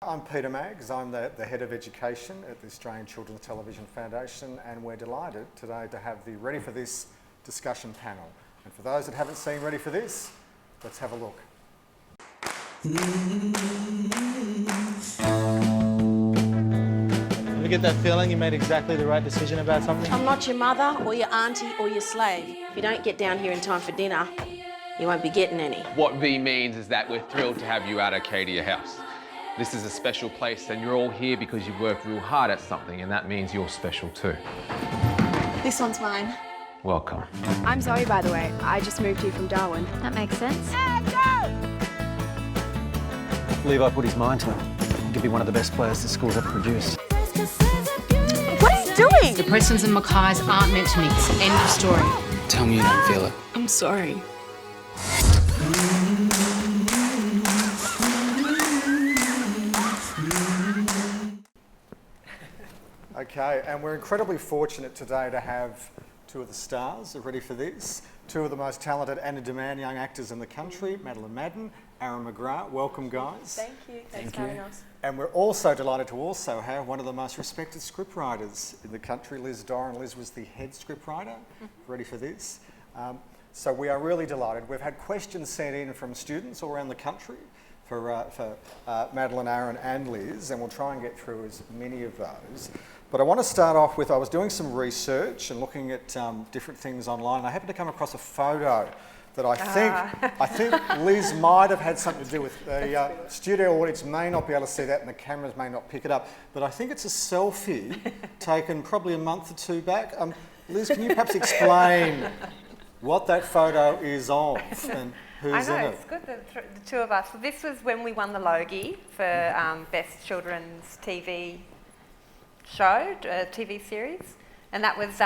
I'm Peter Maggs. I'm the Head of Education at the Australian Children's Television Foundation, and we're delighted today to have the Ready for This discussion panel. And for those that haven't seen Ready for This, let's have a look. Ever get that feeling you made exactly the right decision about something? I'm not your mother or your auntie or your slave. If you don't get down here in time for dinner, you won't be getting any. What V means is that we're thrilled to have you at Arcadia House. This is a special place and you're all here because you've worked real hard at something, and that means you're special too. This one's mine. Welcome. I'm Zoe, by the way. I just moved here from Darwin. That makes sense. Levi put his mind to it. He could be one of the best players the school's ever produced. What are you doing? The Prestons and Mackays aren't meant to mix. End of story. Tell me you don't feel it. I'm sorry. Okay, and we're incredibly fortunate today to have two of the stars of Ready for This, two of the most talented and in-demand young actors in the country, Madeline Madden, Aaron McGrath. Welcome, guys. Thank you. Thanks for having us. And we're also delighted to also have one of the most respected scriptwriters in the country, Liz Doran. Liz was the head scriptwriter for Ready for This. So we are really delighted. We've had questions sent in from students all around the country for Madeline, Aaron and Liz, and we'll try and get through as many of those. But I want to start off with, I was doing some research and looking at different things online. I happened to come across a photo that I think Liz might have had something to do with. The studio audience may not be able to see that and the cameras may not pick it up, but I think it's a selfie taken probably a month or two back. Liz, can you perhaps explain what that photo is of and who's in it? I know, it's good, the two of us. Well, this was when we won the Logie for Best Children's TV show, TV series. And that was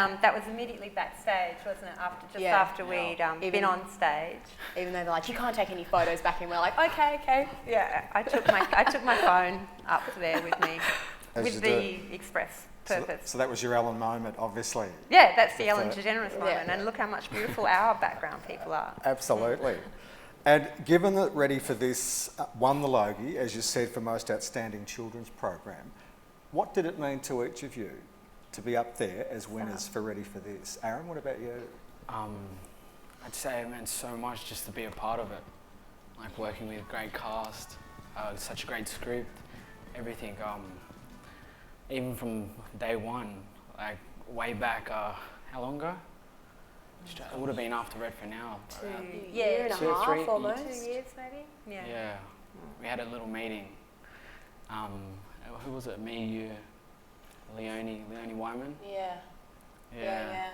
immediately backstage, wasn't it? After we'd been on stage. Even though they're like, you can't take any photos back in, we're like, okay. Yeah, I took my phone up there with me, with the express purpose. So that was your Ellen moment, obviously. Yeah, that's the Ellen DeGeneres moment, and look how much beautiful our background people are. Absolutely. And given that Ready for This won the Logie, as you said, for Most Outstanding Children's Program, what did it mean to each of you to be up there as winners for Ready for This? Aaron, what about you? I'd say it meant so much just to be a part of it. Like working with a great cast, such a great script, everything. Even from day one, like way back, how long ago? It would have been after Redfern now. Year and a half, 3 almost. 2 years maybe? Yeah. We had a little meeting. Who was it? Me, you, Leonie Wyman? Yeah.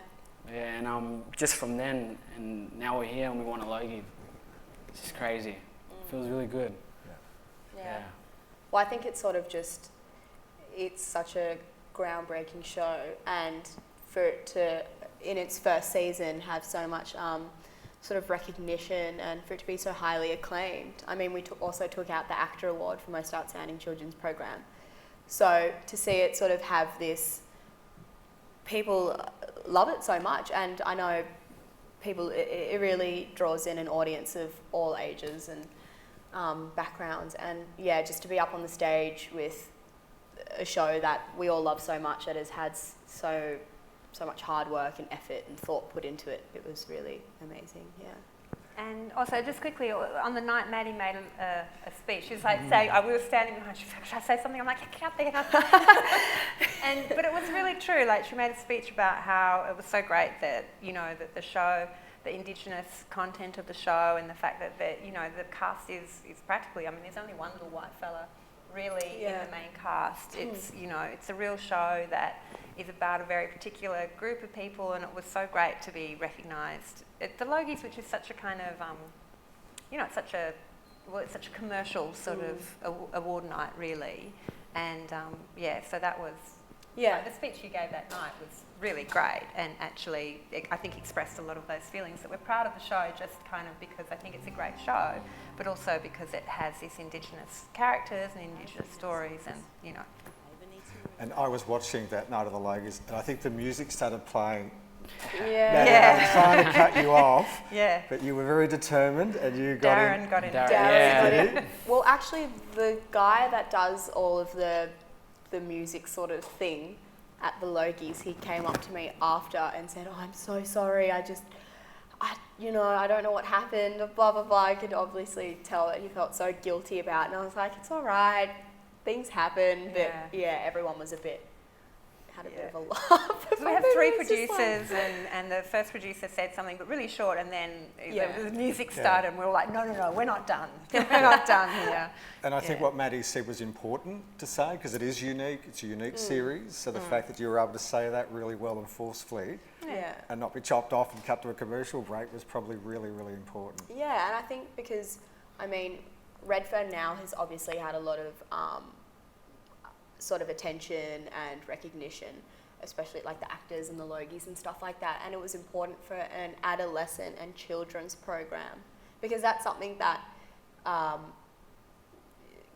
And just from then, and now we're here and we won a Logie. It's just crazy. Feels really good. Yeah. Well, I think it's sort of just, it's such a groundbreaking show, and for it to, in its first season, have so much sort of recognition and for it to be so highly acclaimed. I mean, we also took out the ACTA Award for Most Outstanding Children's Program. So to see it sort of have this, people love it so much, and I know people, it really draws in an audience of all ages and backgrounds, and yeah, just to be up on the stage with a show that we all love so much, that has had so much hard work and effort and thought put into it. It was really amazing, yeah. And also, just quickly, on the night Maddie made a speech, she was like saying, we were standing behind, she was like, should I say something? I'm like, get out there. But it was really true. Like, she made a speech about how it was so great that, that the show, the Indigenous content of the show, and the fact that the cast is practically, I mean, there's only one little white fella really in the main cast. It's, it's a real show that is about a very particular group of people, and it was so great to be recognised at the Logies, which is such a kind of, it's such a commercial sort of award night, really. And so that was, the speech you gave that night was really great, and actually, I think expressed a lot of those feelings that we're proud of the show, just kind of because I think it's a great show, but also because it has these Indigenous characters and Indigenous stories, and And I was watching that night of the Logies, and I think the music started playing Maddie, I'm trying to cut you off, Yeah. but you were very determined and you got Darren in. got in. Darren, Darren's yeah. got it. Well, actually, the guy that does all of the music sort of thing at the Logies, he came up to me after and said, "Oh, I'm so sorry. I don't know what happened. Blah blah blah." I could obviously tell that he felt so guilty about it, and I was like, "It's all right. Things happen." But yeah, everyone was had a bit of a laugh. So we have It three was just like- producers, and the first producer said something, but really short, and then Yeah. the music started, and we were like, no, we're not done. We're not done here. And I think Yeah. what Maddie said was important to say because it is unique. It's a unique series. So the fact that you were able to say that really well and forcefully Yeah. and not be chopped off and cut to a commercial break was probably really, really important. Yeah, and I think because, I mean, Redfern now has obviously had a lot of sort of attention and recognition, especially like the actors and the Logies and stuff like that. And it was important for an adolescent and children's program because that's something that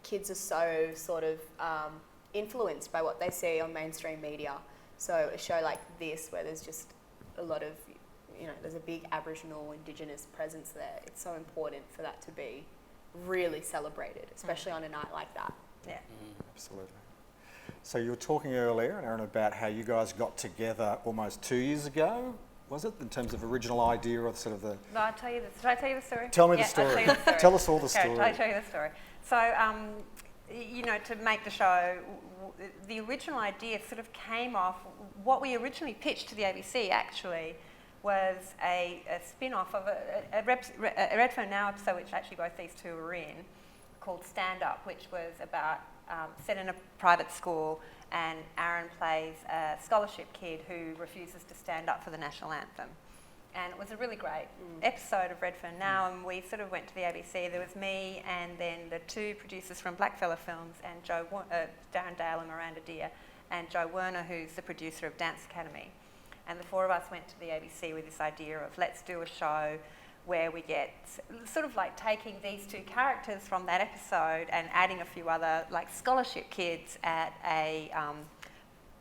kids are so sort of influenced by what they see on mainstream media. So a show like this, where there's just a lot of, there's a big Aboriginal, Indigenous presence there, it's so important for that to be really celebrated, especially on a night like that. Yeah. Absolutely. So you were talking earlier, Aaron, about how you guys got together almost 2 years ago, was it, in terms of original idea or sort of the... No, I'll tell you this. Should I tell you the story? Tell me the Yeah, I'll story. tell you the story. Tell us all the Okay, story. I'll tell you the story. So, to make the show, the original idea sort of came off, what we originally pitched to the ABC actually was a spin-off of a Redfern Now episode, which actually both these two were in, called Stand Up, which was about set in a private school, and Aaron plays a scholarship kid who refuses to stand up for the national anthem. And it was a really great episode of Redfern Now, and we sort of went to the ABC. There was me and then the two producers from Blackfella Films, and Darren Dale and Miranda Deer, and Joe Werner, who's the producer of Dance Academy. And the four of us went to the ABC with this idea of let's do a show where we get sort of like taking these two characters from that episode and adding a few other like scholarship kids at a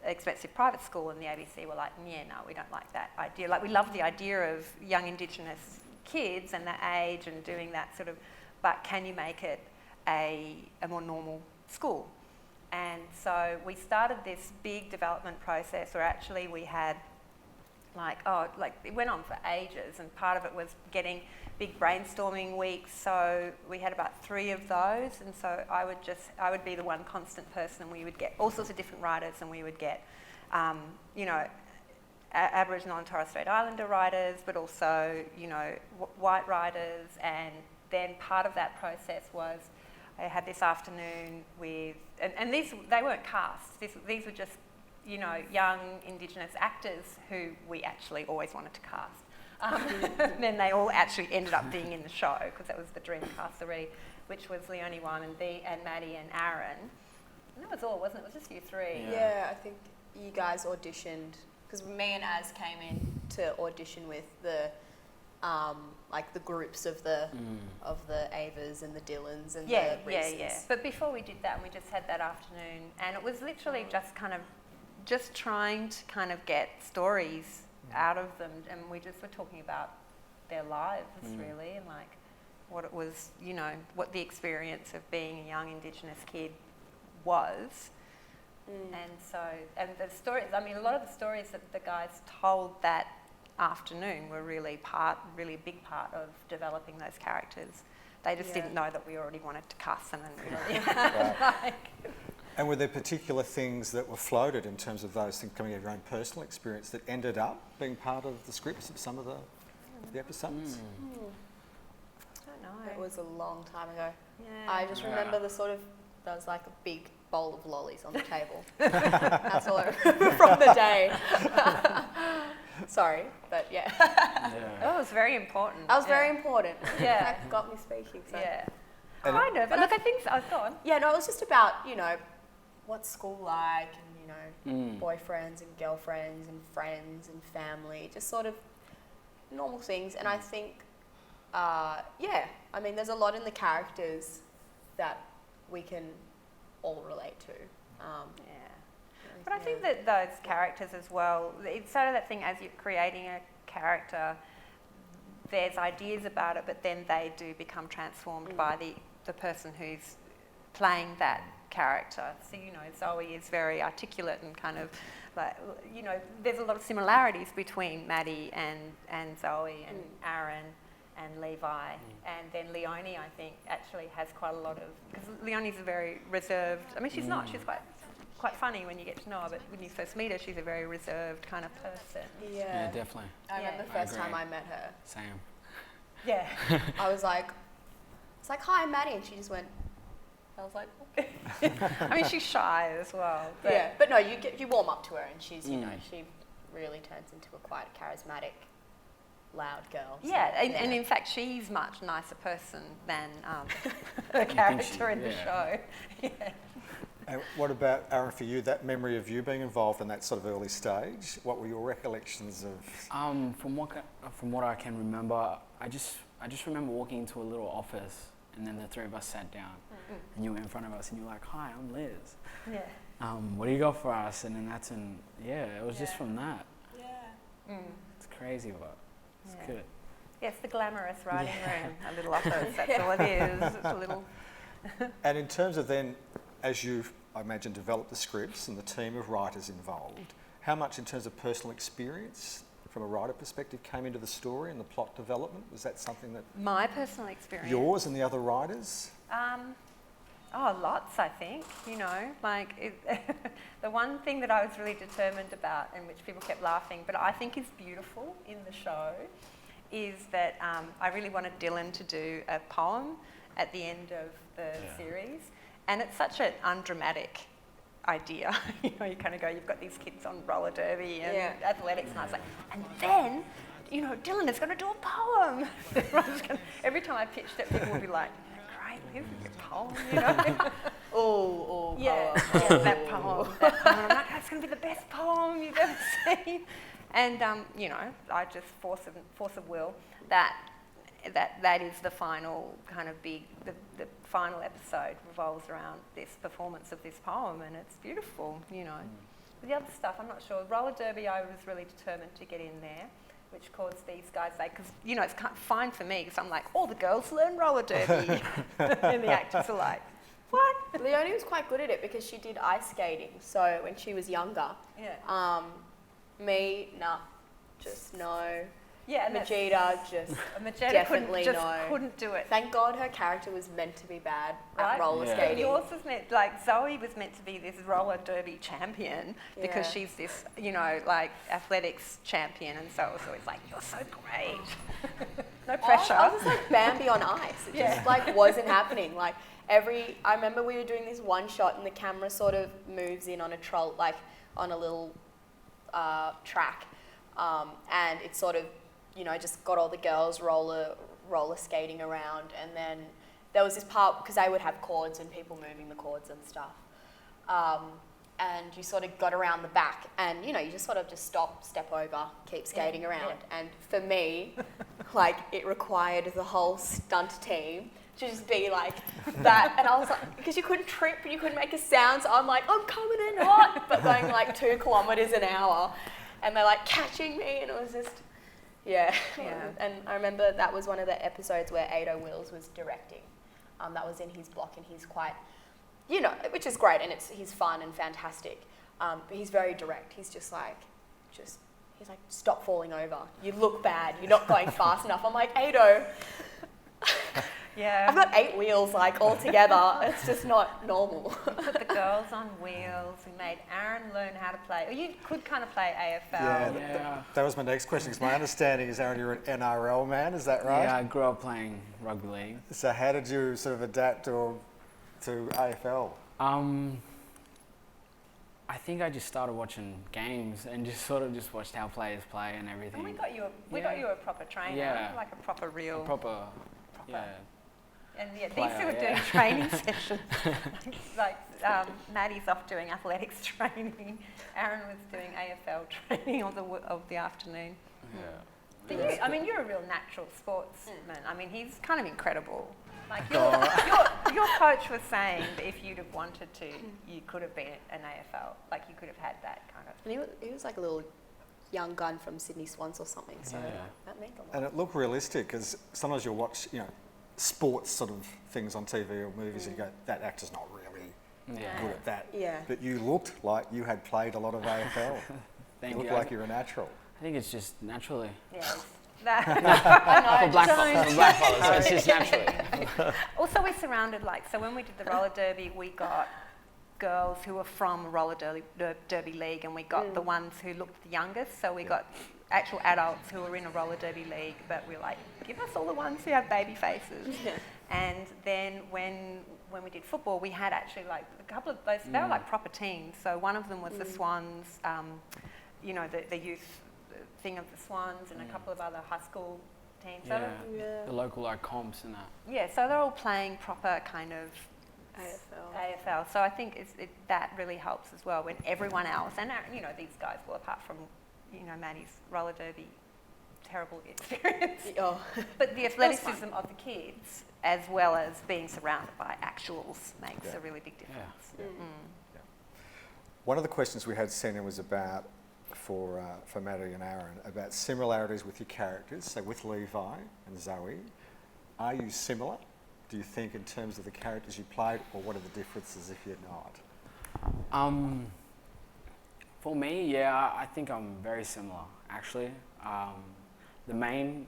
expensive private school, and the ABC were like, yeah, no, we don't like that idea. Like, we love the idea of young Indigenous kids and that age and doing that sort of, but can you make it a more normal school? And so we started this big development process where actually we had it went on for ages, and part of it was getting big brainstorming weeks. So we had about 3 of those, and so I would be the one constant person, and we would get all sorts of different writers, and we would get, Aboriginal and Torres Strait Islander writers, but also, white writers. And then part of that process was I had this afternoon with, and they weren't cast. These were just, young Indigenous actors who we actually always wanted to cast. Then they all actually ended up being in the show because that was the dream cast already, which was Leonie One and Maddie and Aaron. And that was all, wasn't it? It was just you 3. Yeah, I think you guys auditioned, because me and Az came in to audition with the the groups of the Avas and the Dylans and the Reeses. Yeah. But before we did that, we just had that afternoon, and it was literally just trying to kind of get stories out of them, and we just were talking about their lives really, and like what it was, what the experience of being a young Indigenous kid was. And so, and the stories, a lot of the stories that the guys told that afternoon were really a big part of developing those characters. They just didn't know that we already wanted to cast them and really And were there particular things that were floated in terms of those things coming out of your own personal experience that ended up being part of the scripts of some of the episodes? I don't know. It was a long time ago. Yeah. I just remember there was like a big bowl of lollies on the table. That's all I remember from the day. Sorry, but yeah. That was very important. That was very important. Yeah. That got me speaking. So. Yeah. And Kind of. But look, I think I was gone. Yeah, no, it was just about, what's school like and, boyfriends and girlfriends and friends and family, just sort of normal things. And I think, there's a lot in the characters that we can all relate to. But I think that those characters as well, it's sort of that thing as you're creating a character, there's ideas about it, but then they do become transformed by the person who's playing that character. So, you know, Zoe is very articulate and kind of like, you know, there's a lot of similarities between Maddie and Zoe and Aaron and Levi. And then Leonie, I think, actually has quite a lot of, because Leonie's a very reserved, I mean, she's not, she's quite funny when you get to know her, but when you first meet her, she's a very reserved kind of person. Yeah, definitely. I remember the first time I met her. Same. Yeah. I was like, it's like, hi, I'm Maddie. And she just went, I was like, okay. I mean, she's shy as well. But yeah, but no, you warm up to her and she's, you know, she really turns into a quite charismatic, loud girl. So, yeah, and in fact, she's a much nicer person than the character in the show. Yeah. And what about, Aaron, for you, that memory of you being involved in that sort of early stage? What were your recollections of? From what I can remember, I just remember walking into a little office, and then the three of us sat down, and you were in front of us, and you were like, "Hi, I'm Liz. Yeah. What do you got for us?" And then it was just from that. Yeah. It's crazy, but it's good. Yeah, it's the glamorous writing room, a little office. That's all it is. It's a little. And in terms of then, as you've, I imagine, developed the scripts and the team of writers involved, how much in terms of personal experience from a writer perspective came into the story and the plot development? Was that something that... My personal experience? Yours and the other writers? Lots, I think, you know. Like, the one thing that I was really determined about and which people kept laughing, but I think is beautiful in the show, is that I really wanted Dylan to do a poem at the end of the series. And it's such an undramatic idea. You know, you kind of go, you've got these kids on roller derby and athletics, and I was like, and then, you know, Dylan is going to do a poem. Every time I pitched it, people would be like, great, here's a good poem, you know. Oh, that poem. I'm like, it's going to be the best poem you've ever seen. And, you know, I just force of will that is the final kind of big, the final episode revolves around this performance of this poem, and it's beautiful, you know. But the other stuff, I'm not sure. Roller derby, I was really determined to get in there, which caused these guys, like, because, you know, it's fine for me, because I'm like, all the girls learn roller derby. And the actors are like, what? Leonie was quite good at it because she did ice skating, so when she was younger. Yeah. Me, nah, just no. Yeah, and Majida just definitely couldn't do it. Thank God her character was meant to be bad right? at roller skating. Yours was meant, like Zoe was meant to be this roller derby champion because she's this, you know, like athletics champion, and so it was always like, you're so great. No pressure. I was like Bambi on ice. It just like wasn't happening. Like I remember we were doing this one shot and the camera sort of moves in on a troll, like on a little track, and it's sort of, you know, just got all the girls roller skating around, and then there was this part, because they would have cords and people moving the cords and stuff, and you sort of got around the back, and, you know, you just sort of just step over, keep skating around, and for me, like, it required the whole stunt team to just be like that, and I was like, because you couldn't trip and you couldn't make a sound, so I'm like, I'm coming in hot, but going like 2 kilometres an hour, and they're like catching me, and it was just... Yeah, and I remember that was one of the episodes where Ado Wills was directing. That was in his block, and he's quite, you know, which is great, and he's fun and fantastic. But he's very direct. He's just like, he's like, stop falling over. You look bad. You're not going fast enough. I'm like, Ado. Yeah. I've got 8 wheels, like, all together. It's just not normal. Put the girls on wheels. We made Aaron learn how to play. Or you could kind of play AFL. That was my next question, because my understanding is, Aaron, you're an NRL man, is that right? Yeah, I grew up playing rugby league. So how did you sort of adapt to AFL? I think I just started watching games and just sort of just watched how players play and everything. And we got you a proper trainer, like a proper real... Yeah. And these two were doing training sessions. Like Maddie's off doing athletics training. Aaron was doing AFL training of the afternoon. Yeah. But you're a real natural sportsman. I mean, he's kind of incredible Like your coach was saying that if you'd have wanted to, you could have been an AFL. Like you could have had that kind of. And he was like a little young gun from Sydney Swans or something, so that meant a lot. And it looked realistic because sometimes you'll watch, sports sort of things on TV or movies and you go, that actor's not really good at that. Yeah. But you looked like you had played a lot of AFL. Thank You looked you. like you're a natural. I think it's just naturally. Yes. For blackfellas, it's just naturally. Also, we're surrounded so when we did the roller derby, we got girls who were from roller derby league, and we got the ones who looked the youngest. So we got actual adults who were in a roller derby league, but we're like, give us all the ones who have baby faces. And then when we did football, we had actually a couple of those. They were like proper teams. So one of them was the Swans, the youth thing of the Swans, and a couple of other high school teams. The local comps and that. Yeah, so they're all playing proper kind of AFL. So I think that really helps as well when everyone else, and these guys, well, apart from Maddie's roller derby terrible experience, but the athleticism of the kids as well as being surrounded by actuals makes a really big difference. One of the questions we had sent in was about, for Maddie and Aaron, about similarities with your characters. So with Levi and Zoe, are you similar, do you think, in terms of the characters you played, or what are the differences if you're not? For me, I think I'm very similar, actually. The main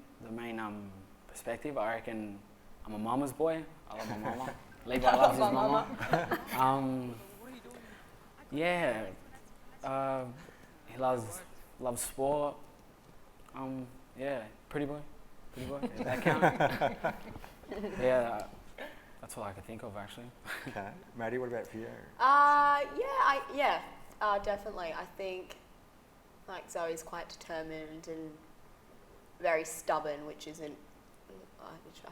perspective, I reckon I'm a mama's boy. I love my mama. Levi loves his mama. He loves sport. Pretty boy. Does that count? That's all I can think of, actually. Okay. Maddie, what about for you? Definitely. I think Zoe's quite determined and very stubborn, which I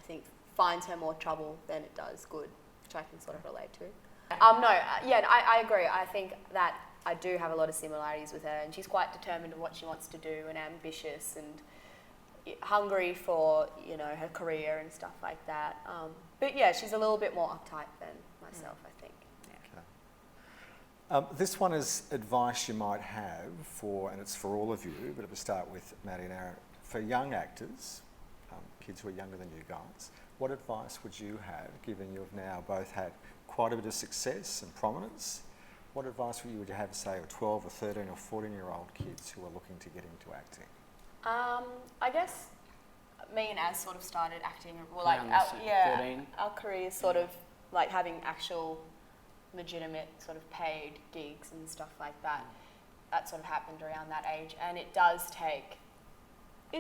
think finds her more trouble than it does good, which I can sort of relate to. I agree. I think that I do have a lot of similarities with her, and she's quite determined in what she wants to do and ambitious and hungry for her career and stuff like that. But she's a little bit more uptight than myself, I think. This one is advice you might have and it's for all of you, but it will start with Maddie and Aaron. For young actors, kids who are younger than you guys, what advice would you have, given you've now both had quite a bit of success and prominence? What advice would you have, say, 12 or 13 or 14-year-old kids who are looking to get into acting? I guess me and Az sort of started acting, our careers sort of having actual legitimate sort of paid gigs and stuff like that. That sort of happened around that age, and it does take a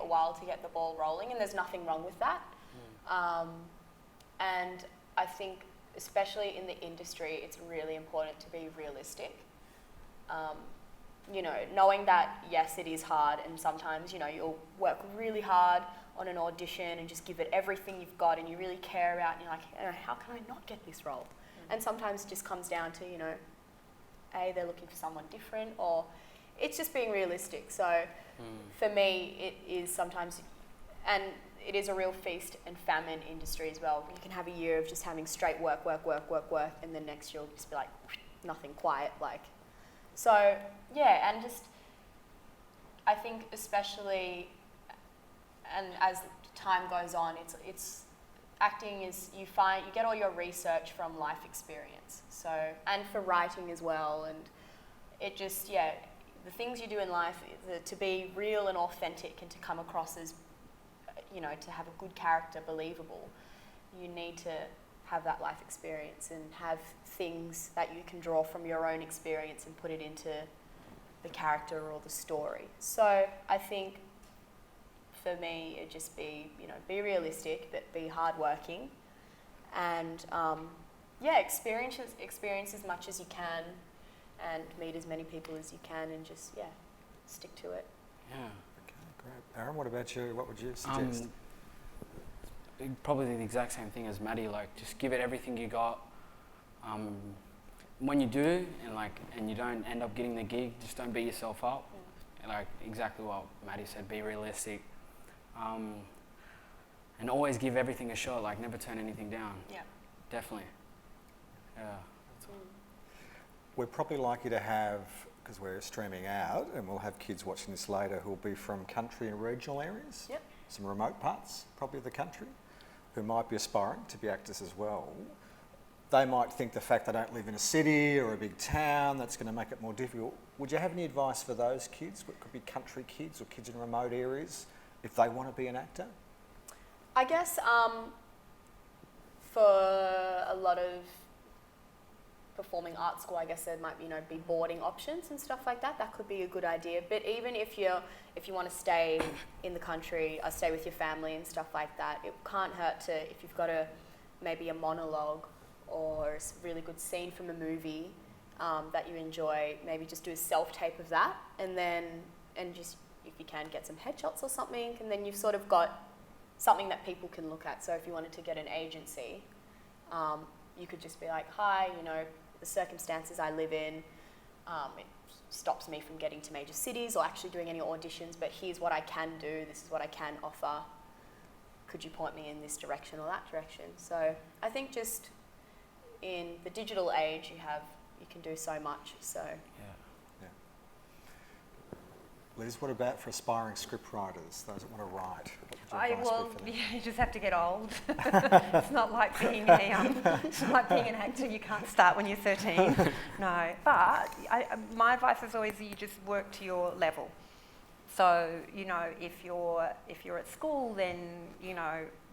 while to get the ball rolling, and there's nothing wrong with that. And I think, especially in the industry, it's really important to be realistic. Knowing that, yes, it is hard, and sometimes, you'll work really hard on an audition and just give it everything you've got and you really care about, and you're like, how can I not get this role? And sometimes it just comes down to, they're looking for someone different, or it's just being realistic. So for me, it is sometimes, and it is a real feast and famine industry as well. You can have a year of just having straight work, and then next you'll just be like, nothing, quiet, and just, I think especially, and as time goes on, it's acting is, you get all your research from life experience. So, and for writing as well, and it just, the things you do in life, to be real and authentic and to come across as, to have a good character, believable, you need to have that life experience and have things that you can draw from your own experience and put it into the character or the story. So I think for me, it'd just be, be realistic, but be hardworking, and experience as much as you can, and meet as many people as you can, and just stick to it. Yeah. Okay, great. Aaron, what about you? What would you suggest? Probably the exact same thing as Maddie. Just give it everything you got. When you do, and you don't end up getting the gig, just don't beat yourself up. Exactly what Maddie said. Be realistic. and always give everything a shot. Like never turn anything down. Yeah. Definitely. Yeah. We're probably likely to have, because we're streaming out, and we'll have kids watching this later who'll be from country and regional areas, Yep. some remote parts probably of the country, who might be aspiring to be actors as well. They might think the fact they don't live in a city or a big town, that's going to make it more difficult. Would you have any advice for those kids? It could be country kids or kids in remote areas, if they want to be an actor? I guess for a lot of performing arts school, I guess there might be boarding options and stuff like that. That could be a good idea. But even if you want to stay in the country or stay with your family and stuff like that, it can't hurt to, if you've got maybe a monologue or a really good scene from a movie that you enjoy, maybe just do a self-tape of that, and just, if you can, get some headshots or something, and then you've sort of got something that people can look at. So if you wanted to get an agency, you could just be like, hi, the circumstances I live in, it stops me from getting to major cities or actually doing any auditions, but here's what I can do, this is what I can offer. Could you point me in this direction or that direction? So I think just in the digital age, you can do so much. So Yeah. Liz, what about for aspiring script writers, those that want to write? What would your advice be for them? You just have to get old. It's not like being an actor. You can't start when you're 13. No, but my advice is always you just work to your level. So if you're at school, then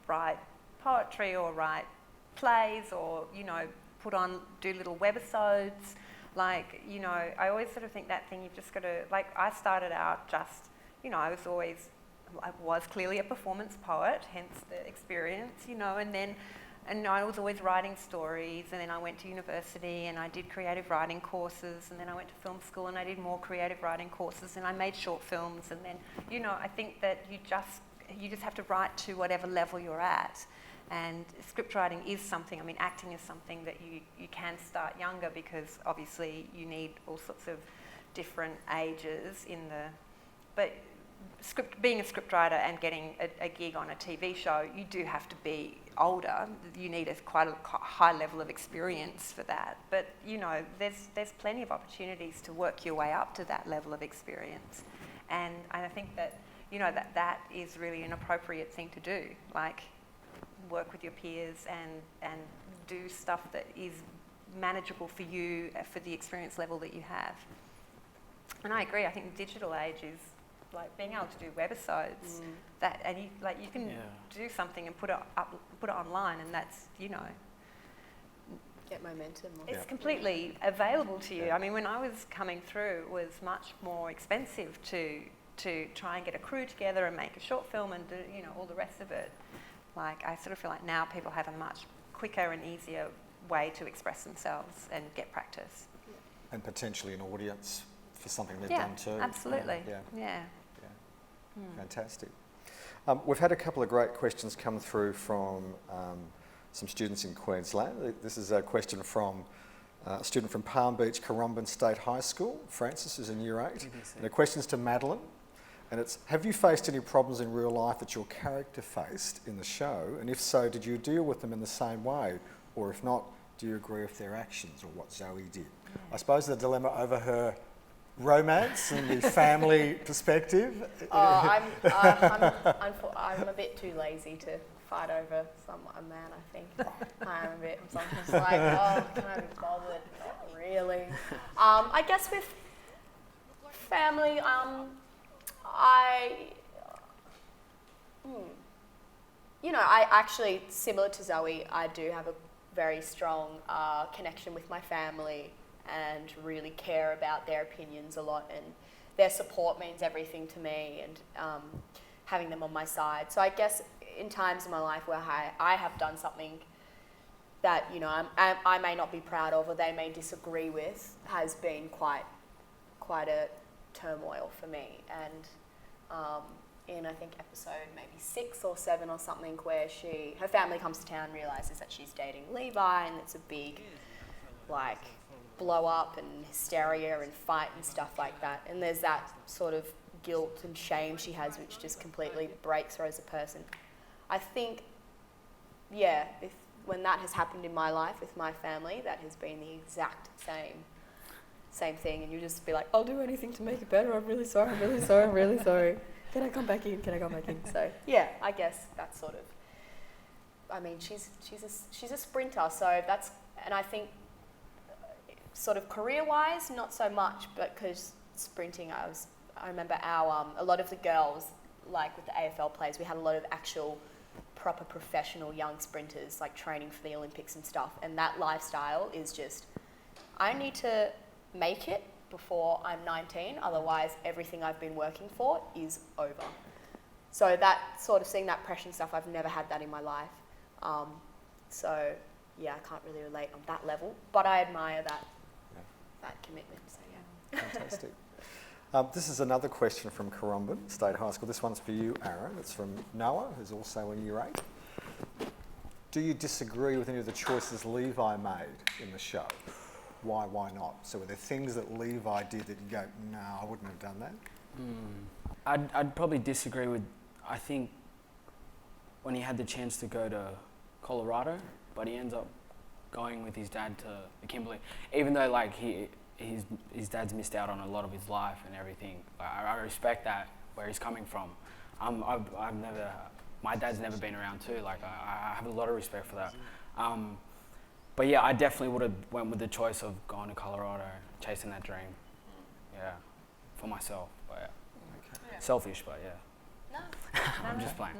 write poetry or write plays or do little webisodes. Like, I always sort of think that thing, you've just got to, like, I started out just, I was clearly a performance poet, hence the experience, and I was always writing stories, and then I went to university and I did creative writing courses, and then I went to film school and I did more creative writing courses, and I made short films, and then, I think that you just have to write to whatever level you're at. And script writing is something, acting is something that you can start younger, because obviously you need all sorts of different ages but being a script writer and getting a gig on a TV show, you do have to be older. You need quite a high level of experience for that. But, there's plenty of opportunities to work your way up to that level of experience. And I think that, that is really an appropriate thing to do. Like, work with your peers and do stuff that is manageable for you for the experience level that you have. And I agree. I think the digital age is like being able to do webisodes and you can do something and put it online, and that's get momentum. It's completely available to you. When I was coming through, it was much more expensive to try and get a crew together and make a short film and do all the rest of it. Like, I sort of feel like now people have a much quicker and easier way to express themselves and get practice. And potentially an audience for something they've done too. Absolutely. Yeah. Fantastic. We've had a couple of great questions come through from some students in Queensland. This is a question from a student from Palm Beach, Currumbin State High School, Francis, who's in Year 8. And the question's to Madeline. And it's, have you faced any problems in real life that your character faced in the show? And if so, did you deal with them in the same way? Or if not, do you agree with their actions or what Zoe did? I suppose the dilemma over her romance and the family perspective. I'm a bit too lazy to fight over a man, I think. I'm sometimes like, can I be bothered? Not really. I guess with family, I actually, similar to Zoe, I do have a very strong connection with my family and really care about their opinions a lot, and their support means everything to me, and having them on my side. So I guess in times in my life where I have done something that I may not be proud of or they may disagree with, has been quite a turmoil for me. And in I think episode maybe 6 or 7 or something, where her family comes to town, realises that she's dating Levi, and it's a big blow up and hysteria and fight and stuff like that. And there's that sort of guilt and shame she has, which just completely breaks her as a person. I think, when that has happened in my life with my family, that has been the exact same thing, and you just be like, I'll do anything to make it better. I'm really sorry. I'm really sorry. I'm really sorry. Can I come back in? Can I come back in? So yeah, I guess that's sort of. I mean, she's a sprinter, so that's, and I think, sort of career-wise, not so much, but because sprinting, I remember a lot of the girls, like with the AFL players, we had a lot of actual proper professional young sprinters, like training for the Olympics and stuff, and that lifestyle is just, I need to make it before I'm 19, otherwise everything I've been working for is over. So that sort of, seeing that pressure and stuff, I've never had that in my life. So yeah, I can't really relate on that level, but I admire that commitment, so yeah. Fantastic. This is another question from Currumbin State High School. This one's for you, Aaron. It's from Noah, who's also in Year 8. Do you disagree with any of the choices Levi made in the show? Why not? So were there things that Levi did that you go, no, I wouldn't have done that? I'd probably disagree with, I think, when he had the chance to go to Colorado, but he ends up going with his dad to Kimberley, even though like his dad's missed out on a lot of his life and everything. I respect that, where he's coming from. My dad's never been around too. Like I have a lot of respect for that. But yeah, I definitely would have went with the choice of going to Colorado, chasing that dream. Yeah, for myself. But yeah, selfish, but yeah. No. I'm just playing.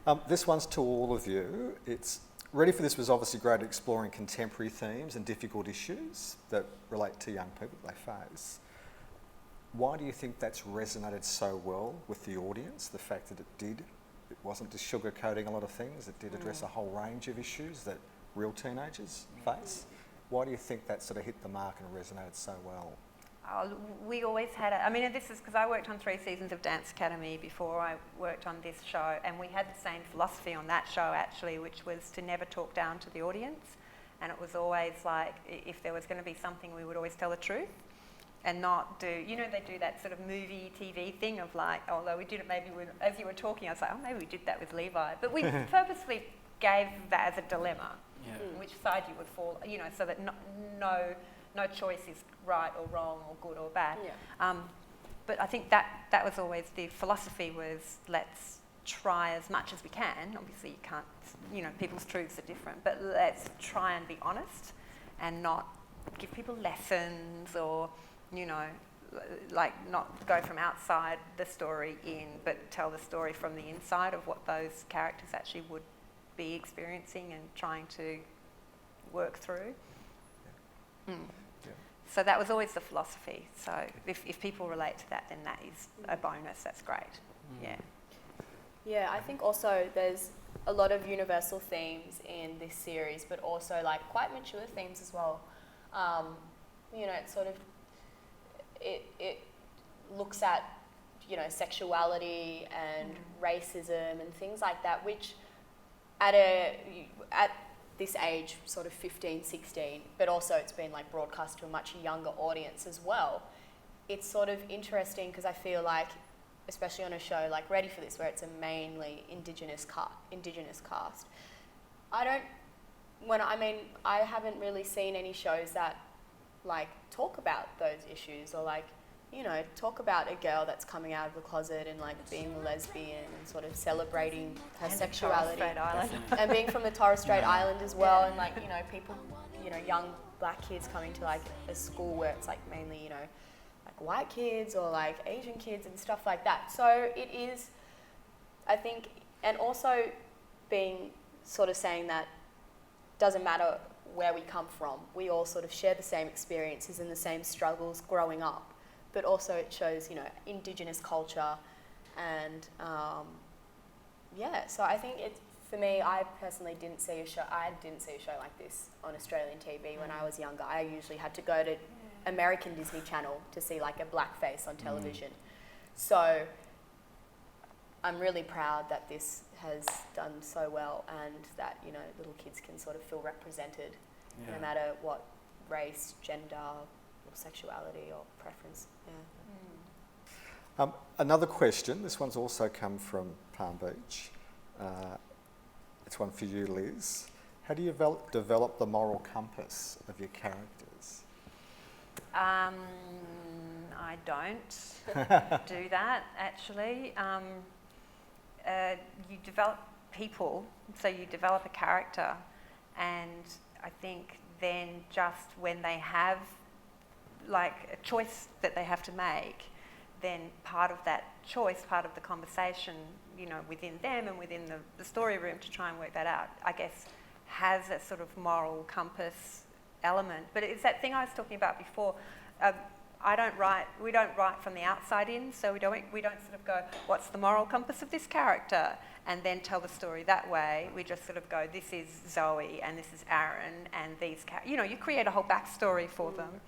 No. This one's to all of you. It's Ready for This was obviously great at exploring contemporary themes and difficult issues that relate to young people that they face. Why do you think that's resonated so well with the audience, the fact that it wasn't just sugarcoating a lot of things, it did address a whole range of issues that real teenagers face? Why do you think that sort of hit the mark and resonated so well? We always had this is because I worked on 3 seasons of Dance Academy before I worked on this show, and we had the same philosophy on that show actually, which was to never talk down to the audience, and it was always like, if there was going to be something, we would always tell the truth and not do, they do that sort of movie, TV thing of like, although we did it maybe as you were talking, I was like, oh, maybe we did that with Levi, but we purposely gave that as a dilemma, which side you would fall, so that no choice is right or wrong or good or bad. Yeah. But I think that was always the philosophy, was let's try as much as we can. Obviously you can't, people's truths are different, but let's try and be honest and not give people lessons or, like not go from outside the story in, but tell the story from the inside of what those characters actually would be experiencing and trying to work through. So that was always the philosophy. So if people relate to that, then that is a bonus. That's great. Yeah. Yeah, I think also there's a lot of universal themes in this series, but also like quite mature themes as well. It sort of, it looks at, sexuality and racism and things like that, which at this age, sort of 15, 16, but also it's been like broadcast to a much younger audience as well. It's sort of interesting because I feel like, especially on a show like Ready for This, where it's a mainly Indigenous cast, I haven't really seen any shows that like talk about those issues or like, talk about a girl that's coming out of the closet and like being a lesbian and sort of celebrating her sexuality. Torres Strait Island. And being from the Torres Strait Island as well, and like, people, young black kids coming to like a school where it's like mainly, like white kids or like Asian kids and stuff like that. So it is, I think, and also being sort of saying that doesn't matter where we come from, we all sort of share the same experiences and the same struggles growing up. But also it shows, Indigenous culture and, so I think for me, I personally didn't see a show like this on Australian TV when I was younger. I usually had to go to American Disney Channel to see like a blackface on television. So I'm really proud that this has done so well and that, little kids can sort of feel represented no matter what race, gender, or sexuality or preference. Another question, this one's also come from Palm Beach. It's one for you, Liz. How do you develop the moral compass of your characters? I don't do that, actually. You develop people, so you develop a character, and I think then just when they have like a choice that they have to make, then part of that choice, part of the conversation, you know, within them and within the story room to try and work that out, I guess, has a sort of moral compass element. But it's that thing I was talking about before. We don't write from the outside in, so we don't sort of go, what's the moral compass of this character? And then tell the story that way. We just sort of go, this is Zoe and this is Aaron and these you create a whole backstory for them.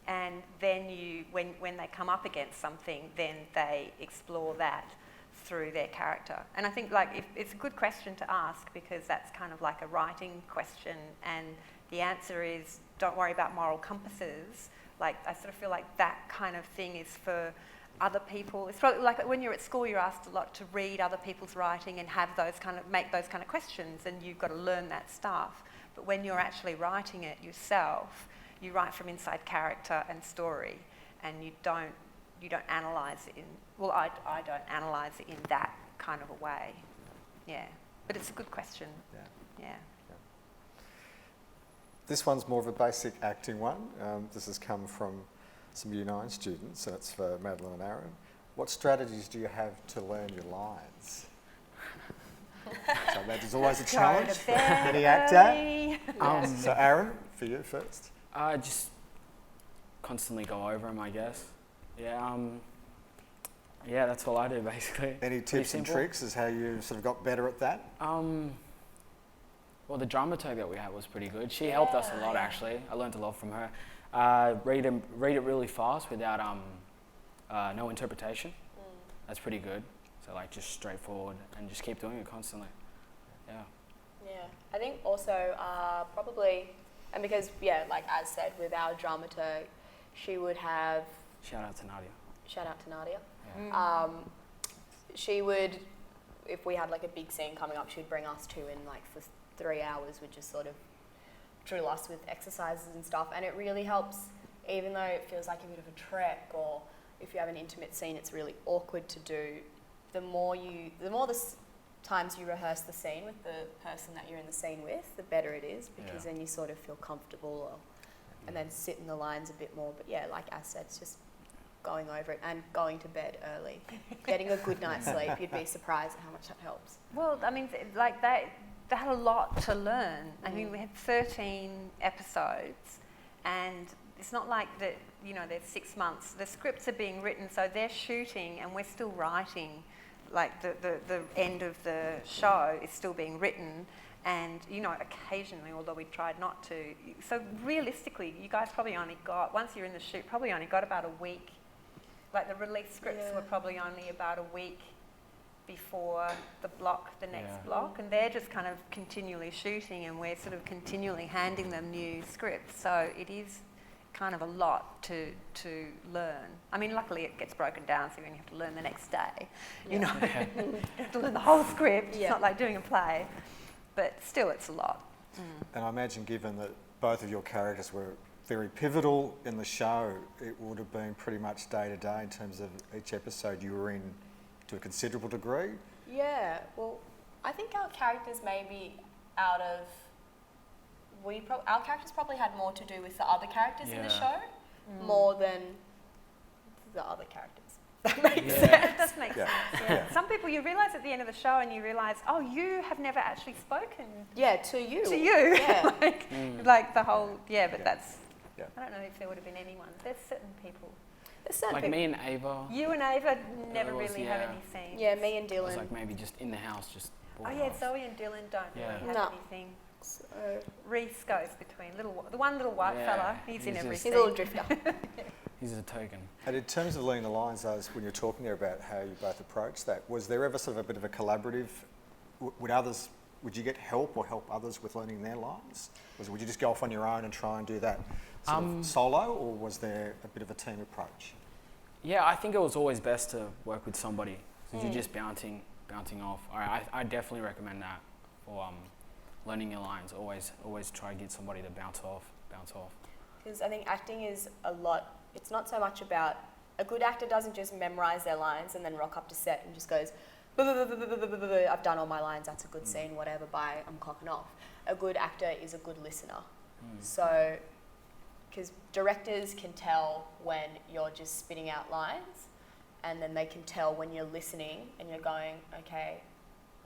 And then when they come up against something, then they explore that through their character. And I think it's a good question to ask, because that's kind of like a writing question, and the answer is don't worry about moral compasses. Like, I sort of feel like that kind of thing is for other people. It's probably like when you're at school, you're asked a lot to read other people's writing and make those kind of questions, and you've got to learn that stuff. But when you're actually writing it yourself, you write from inside character and story, and you don't analyse it I don't analyse it in that kind of a way. Yeah. But it's a good question. Yeah. This one's more of a basic acting one. This has come from some Year 9 students, and it's for Madeline and Aaron. What strategies do you have to learn your lines? So that is always a challenge for any actor. So Aaron, for you first. Just constantly go over them, I guess. Yeah, that's all I do basically. Any tips and tricks as how you sort of got better at that? Well, the dramaturg that we had was pretty good. She helped us a lot, actually. I learned a lot from her. Read it really fast without no interpretation. That's pretty good. So just straightforward and just keep doing it constantly. Yeah. I think also probably, and because like as said, with our dramaturg, she would have. Shout out to Nadia. Yeah. She would, if we had like a big scene coming up, she'd bring us two in for 3 hours, would just sort of drill us with exercises and stuff, and it really helps, even though it feels like a bit of a trek, or if you have an intimate scene it's really awkward to do, the more times you rehearse the scene with the person that you're in the scene with, the better it is, because then you sort of feel comfortable and then sit in the lines a bit more. But like I said, it's just going over it and going to bed early, getting a good night's sleep. You'd be surprised at how much that helps. Well, I mean, they had a lot to learn. I mean, we had 13 episodes, and it's not like that, there's 6 months. The scripts are being written, so they're shooting and we're still writing. Like the end of the show is still being written, and occasionally, although we tried not to. So realistically, you guys probably only got, once you're in the shoot, probably only got about a week. Like the release scripts were probably only about a week before the next block, and they're just kind of continually shooting, and we're sort of continually handing them new scripts. So it is kind of a lot to learn. I mean, luckily it gets broken down, so you only have to learn the next day. You have to learn the whole script. It's not like doing a play, but still, it's a lot. And I imagine, given that both of your characters were very pivotal in the show, it would have been pretty much day to day in terms of each episode you were in to a considerable degree. Yeah, well, I think our characters maybe our characters probably had more to do with the other characters in the show, more than the other characters. That makes sense. It does make sense. Yeah. Some people, you realise at the end of the show, and you realise, oh, you have never actually spoken. Yeah, to you. To you. Yeah. like the whole. Yeah, but that's. Yeah. I don't know if there would have been anyone. There's certain people. Me and Ava. You and Ava never really have any scenes. Yeah, me and Dylan. It was maybe just in the house, just. Zoe and Dylan don't really have anything. So Reese goes between the one little white fella. He's in every scene. He's a little drifter. He's a token. And in terms of learning the lines, when you're talking there about how you both approach that, was there ever sort of a bit of a collaborative? Would you get help or help others with learning their lines? Would you just go off on your own and try and do that sort of solo, or was there a bit of a team approach? Yeah, I think it was always best to work with somebody because you're just bouncing off. I definitely recommend that for learning your lines. Always try to get somebody to bounce off. Because I think acting is a lot. It's not so much about a good actor doesn't just memorize their lines and then rock up to set and just goes, I've done all my lines. That's a good scene. Whatever. Bye. I'm clocking off. A good actor is a good listener. So, because directors can tell when you're just spitting out lines, and then they can tell when you're listening and you're going, okay,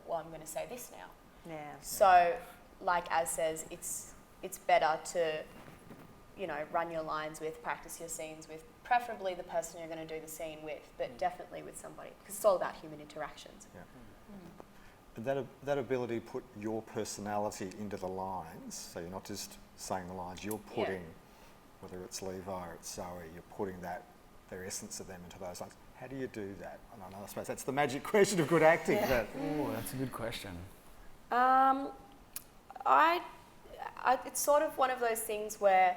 well, I'm going to say this now. Yeah. So, like Az says, it's better to, run your lines with, practice your scenes with, preferably the person you're going to do the scene with, but definitely with somebody, because it's all about human interactions. Yeah. And that ability to put your personality into the lines, so you're not just saying the lines, you're putting, whether it's Levi or it's Zoe, you're putting their essence of them into those lines. How do you do that? And I suppose that's the magic question of good acting. Yeah. Oh, that's a good question. It's sort of one of those things where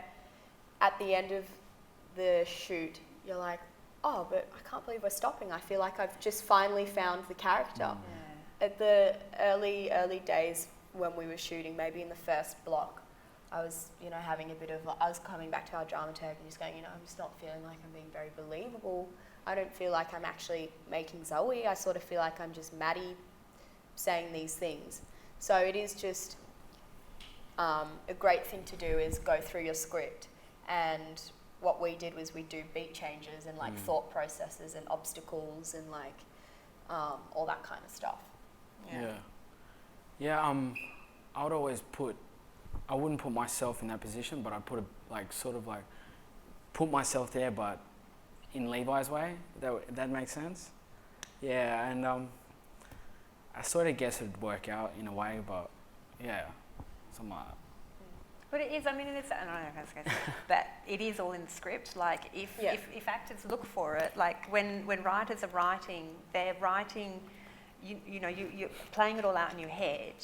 at the end of the shoot, you're like, oh, but I can't believe we're stopping. I feel like I've just finally found the character. At the early days when we were shooting, maybe in the first block, I was, having a bit of, I was coming back to our dramaturg and just going, I'm just not feeling like I'm being very believable. I don't feel like I'm actually making Zoe. I sort of feel like I'm just Maddie saying these things. So it is just a great thing to do is go through your script, and what we did was we do beat changes and like thought processes and obstacles and like all that kind of stuff. Yeah. I would always I wouldn't put myself in that position, but I'd put myself there, but in Levi's way. That makes sense. Yeah, and I sort of guess it'd work out in a way, but yeah, something like that. But it is, I don't know if I was going to say, but it is all in the script. Like, if actors look for it, like when writers are writing, they're writing, you're playing it all out in your head,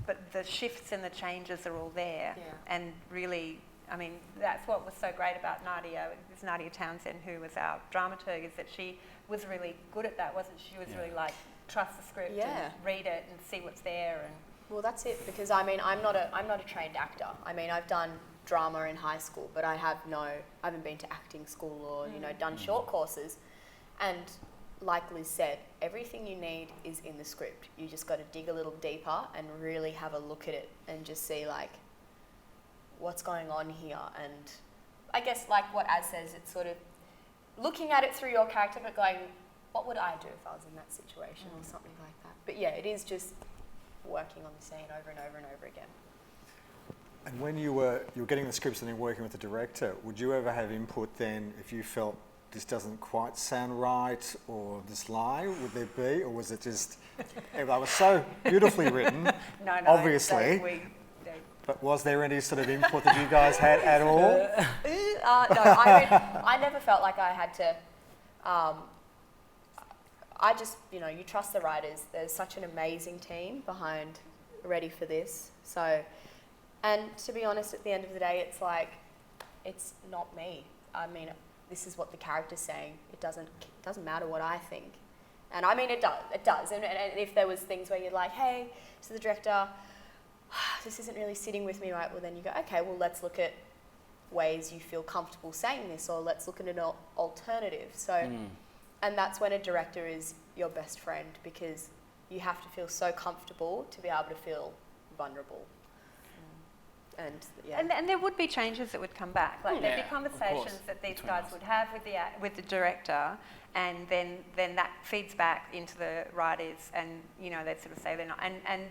but the shifts and the changes are all there. Yeah. And really, that's what was so great about Nadia. It was Nadia Townsend, who was our dramaturg, is that she was really good at that, wasn't she? She was really like, trust the script and read it and see what's there. And well, that's it, because I'm not a trained actor. I've done drama in high school, but I haven't been to acting school or done short courses. And like Liz said, everything you need is in the script. You just got to dig a little deeper and really have a look at it and just see like what's going on here. And I guess like what Az says, it's sort of looking at it through your character, but going, what would I do if I was in that situation or something like that. But yeah, it is just working on the scene over and over and over again. And when you were getting the scripts and then working with the director, would you ever have input then if you felt this doesn't quite sound right or this lie, would there be? Or was it just, it was so beautifully written, no, obviously. But was there any sort of input that you guys had at all? No, I never felt like I had to. I just, you trust the writers. There's such an amazing team behind Ready for This. So, and to be honest, at the end of the day, it's like, it's not me. This is what the character's saying. It doesn't matter what I think. And it does. And if there was things where you're like, hey, to the director, this isn't really sitting with me, right? Well, then you go, okay, well, let's look at ways you feel comfortable saying this, or let's look at an alternative. So, and that's when a director is your best friend, because you have to feel so comfortable to be able to feel vulnerable. And there would be changes that would come back. Like there'd be conversations that these guys would have with the director, and then that feeds back into the writers, and they'd sort of say they're not. And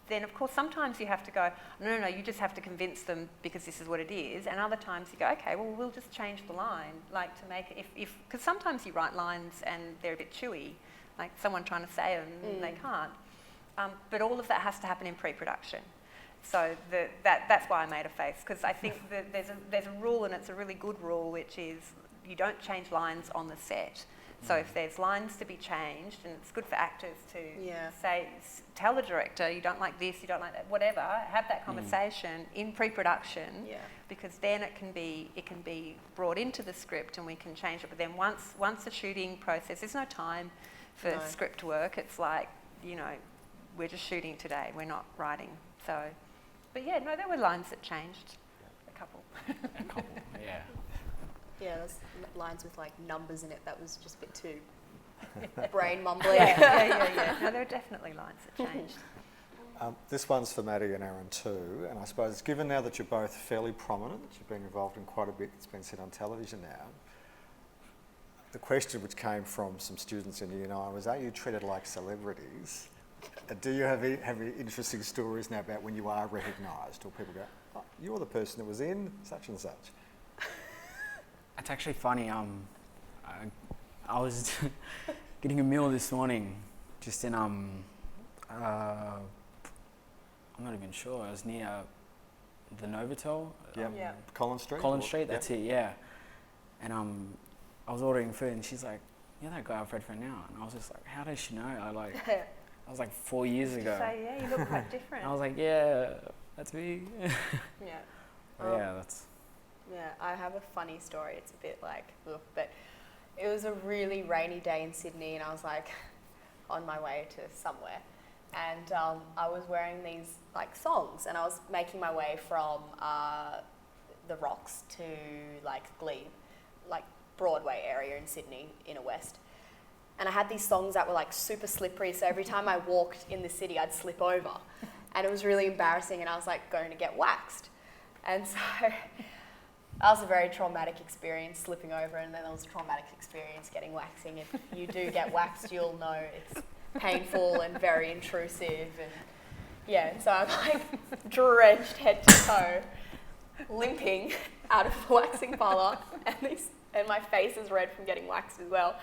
then of course sometimes you have to go, no, you just have to convince them because this is what it is. And other times you go, okay, well we'll just change the line, like to make it because sometimes you write lines and they're a bit chewy, like someone trying to say them and they can't. But all of that has to happen in pre-production. So that's why I made a face, because I think that there's a rule, and it's a really good rule, which is you don't change lines on the set. So if there's lines to be changed, and it's good for actors to Yeah. tell the director, you don't like this, you don't like that, whatever, have that conversation in pre-production, Yeah. because then it can be brought into the script and we can change it. But then once the shooting process, there's no time for No. script work. It's like, you know, we're just shooting today, we're not writing. So, but yeah, no, there were lines that changed, a couple. A couple, yeah. Yeah, there's lines with like numbers in it that was just a bit too brain mumbling. Yeah. No, there are definitely lines that changed. This one's for Maddie and Aaron too, and I suppose given now that you're both fairly prominent, you've been involved in quite a bit that's been said on television now, the question which came from some students in Year 9 was, are you treated like celebrities? Do you have any interesting stories now about when you are recognised, or people go, oh, you're the person that was in such and such? It's actually funny. I was getting a meal this morning, just in I'm not even sure. I was near the Novotel. Yeah. Collins Street. Collins Street. That's it. Yeah. And I was ordering food, and she's like, "You're that guy I've read for now." And I was just like, "How does she know?" I was like 4 years ago. So yeah, you look quite different. And I was like, "Yeah, that's me." Yeah. Yeah, that's. Yeah, I have a funny story. It's a bit like, ugh, but it was a really rainy day in Sydney, and I was like on my way to somewhere, and I was wearing these like songs, and I was making my way from the Rocks to like Glebe, like Broadway area in Sydney, inner west. And I had these songs that were like super slippery, so every time I walked in the city, I'd slip over, and it was really embarrassing, and I was like going to get waxed, and so. That was a very traumatic experience, slipping over, and then there was a traumatic experience getting waxing. If you do get waxed, you'll know it's painful and very intrusive. And yeah, so I'm like drenched head to toe, limping out of the waxing parlour, and my face is red from getting waxed as well.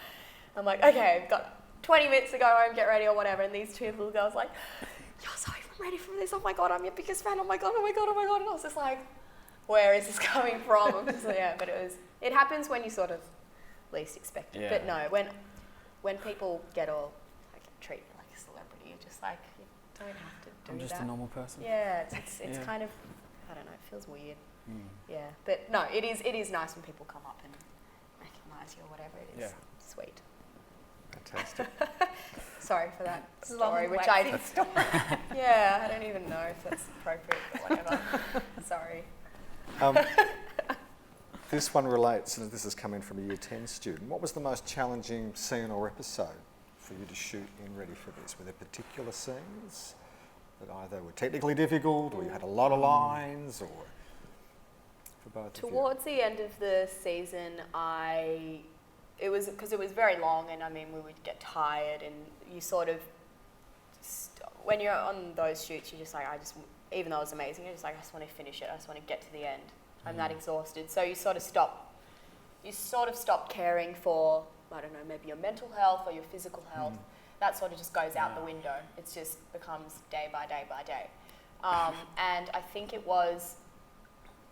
I'm like, okay, I've got 20 minutes to go home, get ready or whatever, and these two little girls like, you're so even ready for this, oh my God, I'm your biggest fan, oh my God, oh my God, oh my God. And I was just like, where is this coming from? Yeah, but it happens when you sort of least expect it. Yeah. But no, when people get all like treated like a celebrity, you're just like, you don't have to do I'm just that. a normal person. Yeah, it's Yeah. kind of, I don't know, it feels weird. Mm. Yeah, but no, it is nice when people come up and recognise you or whatever. It is sweet. Fantastic. Sorry for that Long story, which waxing story. yeah, I don't even know if that's appropriate or whatever. Sorry. This one relates, and this has come in from a Year 10 student. What was the most challenging scene or episode for you to shoot in Ready for This? Were there particular scenes that either were technically difficult, or you had a lot of lines, or for both of you? Towards the end of the season, it was because it was very long, and I mean we would get tired, and you sort of when you're on those shoots, you're just like, even though it was amazing, you're just like, I just want to finish it. I just want to get to the end. I'm that exhausted. So you sort of stop caring for, I don't know, maybe your mental health or your physical health. That sort of just goes out the window. It just becomes day by day by day. And I think it was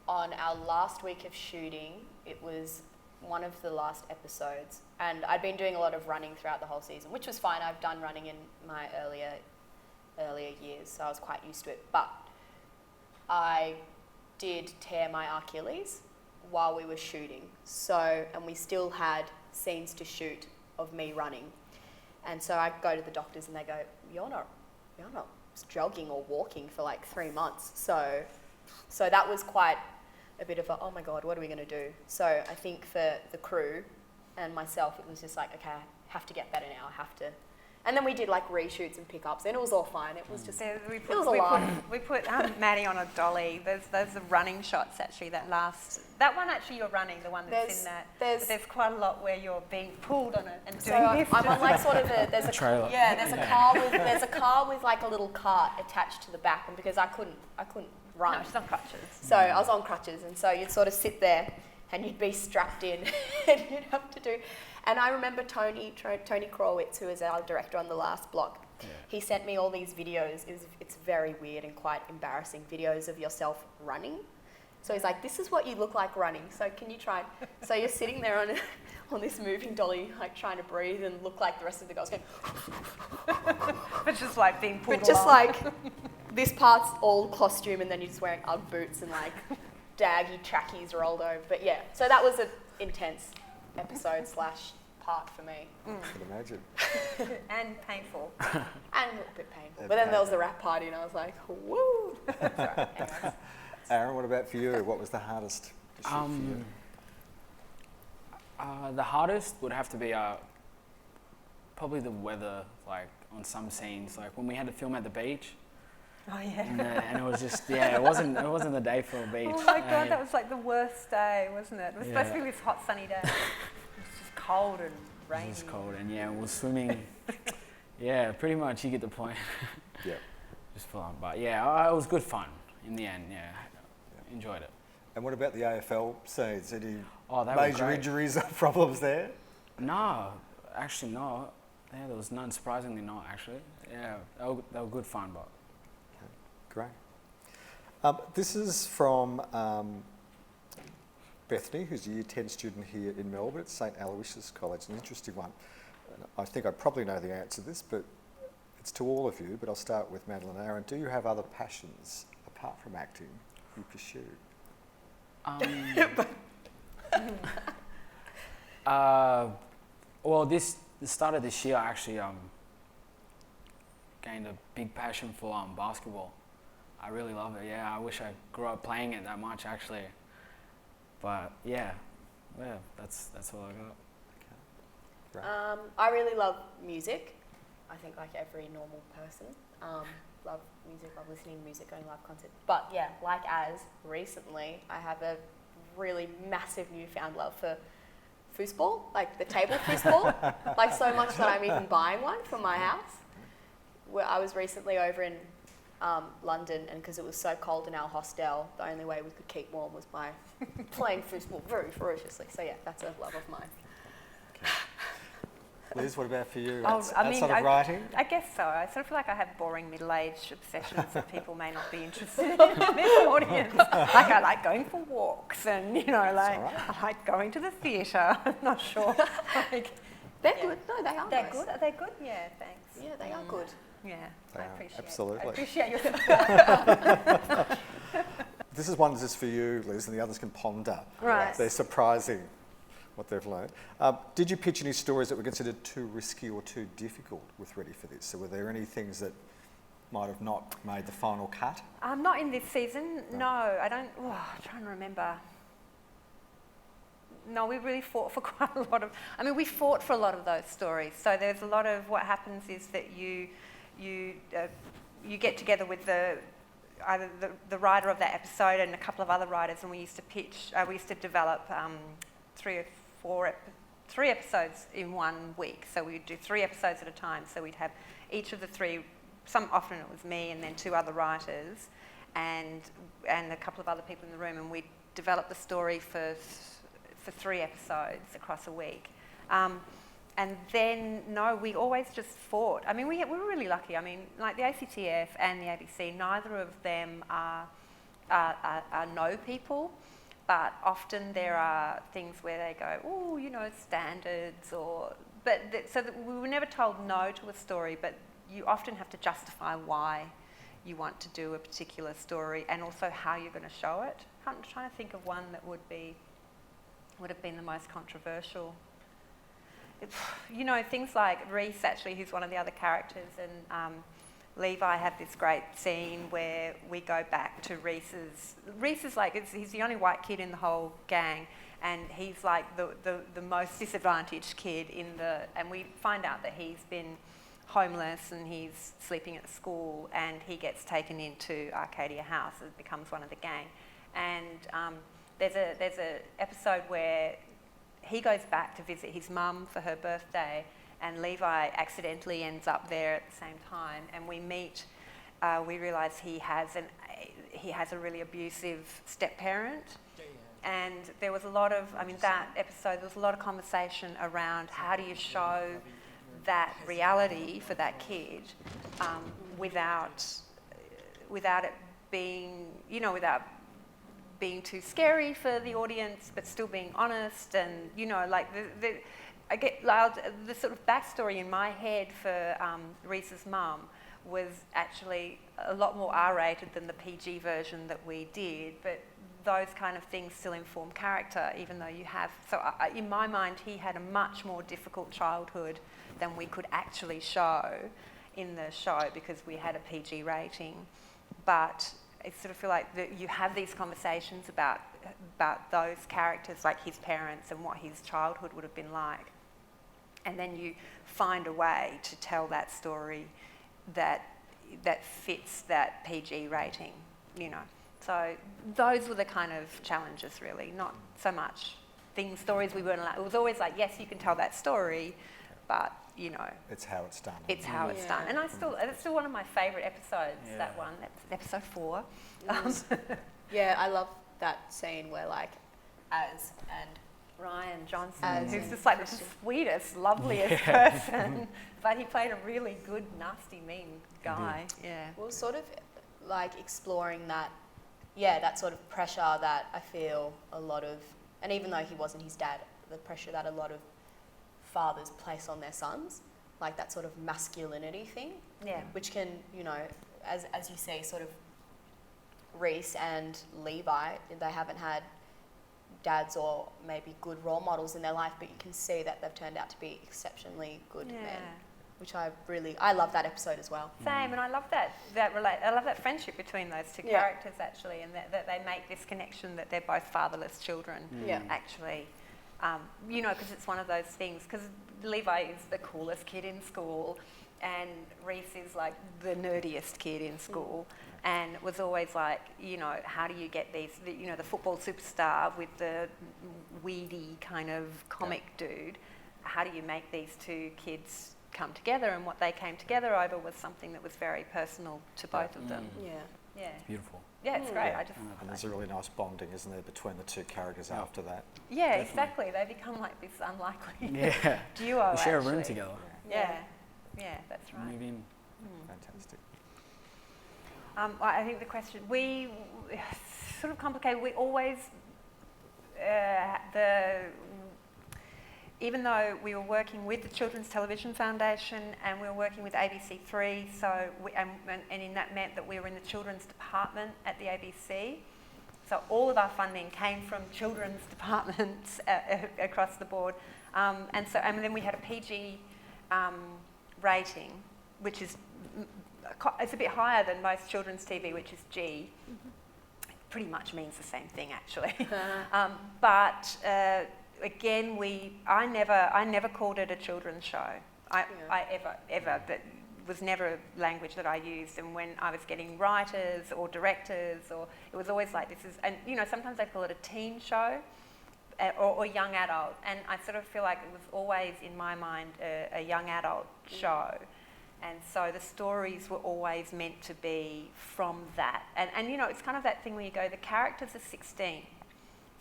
on our last week of shooting, it was one of the last episodes. And I'd been doing a lot of running throughout the whole season, which was fine. I've done running in my earlier years, so I was quite used to it. But I did tear my Achilles while we were shooting. And we still had scenes to shoot of me running. And so I go to the doctors and they go, you're not jogging or walking for like 3 months. So that was quite a bit of a, oh my God, what are we going to do? So I think for the crew and myself, it was just like, okay, I have to get better now. I have to. And then we did like reshoots and pickups, and it was all fine. It was just, it was a lot. We put Maddie on a dolly. There's the running shots actually that last. That one actually you're running, the one that's in that. But there's quite a lot where you're being pulled on it and doing this. I'm on like sort of there's a trailer. Yeah, there's a car with like a little cart attached to the back, and because I couldn't run. No, she's on crutches. So I was on crutches, and so you'd sort of sit there, and you'd be strapped in, and you'd have to do. And I remember Tony Krowitz, who is our director on the last block. Yeah. He sent me all these videos. It's very weird and quite embarrassing videos of yourself running. So he's like, this is what you look like running. So can you try? So you're sitting there on this moving dolly, like trying to breathe and look like the rest of the girls going. But just like being pulled But just along. like this part's all costume, and then you're just wearing UGG boots and like daggy trackies rolled over. But yeah, so that was an intense episode / part for me. I can imagine. And painful. And a little bit painful. But then there was the rap party, and I was like, woo. Sorry, anyways. Aaron, what about for you? What was the hardest to shoot for you? The hardest would have to be probably the weather, like on some scenes, like when we had to film at the beach. Oh yeah. And it was just, it wasn't the day for a beach. Oh my god, that was like the worst day, wasn't it? It was supposed to be this hot sunny day. It was just cold and rainy. It was cold, and we were swimming. Yeah, pretty much, you get the point. Yeah. Just full on, but it was good fun in the end. Enjoyed it. And what about the AFL scenes? Any That was major great. injuries or problems there? No, actually not. Yeah, there was none. Surprisingly not, actually. Yeah, they were good fun, but. Great. This is from Bethany, who's a Year 10 student here in Melbourne at St Aloysius College. An interesting one. And I think I probably know the answer to this, but it's to all of you, but I'll start with Madeline. Aaron, do you have other passions apart from acting you pursue? Well, the start of this year, I actually gained a big passion for basketball. I really love it. Yeah, I wish I grew up playing it that much, actually. But that's all I got. Great. I really love music. I think like every normal person. Love music, love listening to music, going to live concerts. But yeah, like as recently, I have a really massive newfound love for foosball, like the table foosball. Like so much that I'm even buying one for my house. I was recently over in London, and because it was so cold in our hostel, the only way we could keep warm was by playing foosball very ferociously. So yeah, that's a love of mine. Liz, what about for you? Oh, Outside of writing? I guess so. I sort of feel like I have boring middle-aged obsessions that people may not be interested in this audience. Like I like going for walks, and I like going to the theatre. I'm not sure. They're good. No, they are. They're nice. good. Are they good? Yeah, thanks. Yeah, they are good. Yeah, They I are, appreciate. absolutely. I appreciate your support. This is one that's just for you, Liz, and the others can ponder. Right. They're surprising what they've learned. Did you pitch any stories that were considered too risky or too difficult with Ready for This? So were there any things that might have not made the final cut? Not in this season. No, I don't. Oh, I'm trying to remember. No, we really fought for quite a lot of. I mean, we fought for a lot of those stories. So there's a lot of what happens is that you get together with either the writer of that episode and a couple of other writers, and we used to pitch. We used to develop 3 episodes in 1 week. So we'd do 3 episodes at a time. So we'd have each of the 3. Often it was me and then 2 other writers, and a couple of other people in the room, and we'd develop the story for 3 episodes across a week. And then, no, we always just fought. I mean, we were really lucky. I mean, like the ACTF and the ABC, neither of them are no people, but often there are things where they go, oh, standards, so that we were never told no to a story, but you often have to justify why you want to do a particular story and also how you're going to show it. I'm trying to think of one that would have been the most controversial. Things like Reese, actually, who's one of the other characters, and Levi have this great scene where we go back to Reese is like, he's the only white kid in the whole gang, and he's like the most disadvantaged kid and we find out that he's been homeless and he's sleeping at school, and he gets taken into Arcadia House and becomes one of the gang. And there's a episode where he goes back to visit his mum for her birthday, and Levi accidentally ends up there at the same time, and we meet. We realise he has a really abusive step-parent, and there was a lot of, that episode, there was a lot of conversation around how do you show that reality for that kid without it being, without being too scary for the audience, but still being honest, and you know, like I get loud. The sort of backstory in my head for Reese's mum was actually a lot more R-rated than the PG version that we did, but those kind of things still inform character, even though you have. So in my mind, he had a much more difficult childhood than we could actually show in the show because we had a PG rating. But I sort of feel like you have these conversations about those characters, like his parents and what his childhood would have been like. And then you find a way to tell that story that fits that PG rating, you know. So those were the kind of challenges, really, not so much stories we weren't allowed. It was always like, yes, you can tell that story, but, you know. It's how it's done. It's how it's done. And it's still one of my favourite episodes, that one. That's episode 4. Yeah, I love that scene where, like, Az and Ryan Johnson, Az who's and just like Christian. the sweetest, loveliest person, but he played a really good, nasty, mean guy. Yeah. Well, sort of like exploring that, that sort of pressure that I feel a lot of, and even though he wasn't his dad, the pressure that a lot of fathers place on their sons, like that sort of masculinity thing, which can, you know, as you say, sort of Reese and Levi, they haven't had dads or maybe good role models in their life, but you can see that they've turned out to be exceptionally good men, which I love that episode as well. Same, and I love I love that friendship between those two characters actually, and that they make this connection that they're both fatherless children. Actually, you know, because it's one of those things. Because Levi is the coolest kid in school, and Reese is like the nerdiest kid in school. And was always like, you know, how do you get these, you know, the football superstar with the weedy kind of comic dude, how do you make these two kids come together? And what they came together over was something that was very personal to both of them. Yeah. Beautiful. Yeah, it's great. And there's a really nice bonding, isn't there, between the two characters after that? Yeah, exactly. They become like this unlikely duo. They share a room actually. together. Yeah, that's right. Move in. Fantastic. I think the question, sort of complicated, we always, even though we were working with the Children's Television Foundation and we were working with ABC3, and in that meant that we were in the children's department at the ABC. So all of our funding came from children's departments across the board. And then we had a PG rating, which is, it's a bit higher than most children's TV, which is G. Pretty much means the same thing, actually. But again, I never called it a children's show. I ever, that was never language that I used. And when I was getting writers or directors, or it was always like, and you know, sometimes they call it a teen show or young adult. And I sort of feel like it was always, in my mind, a young adult show. And so the stories were always meant to be from that. And you know, it's kind of that thing where you go, the characters are 16.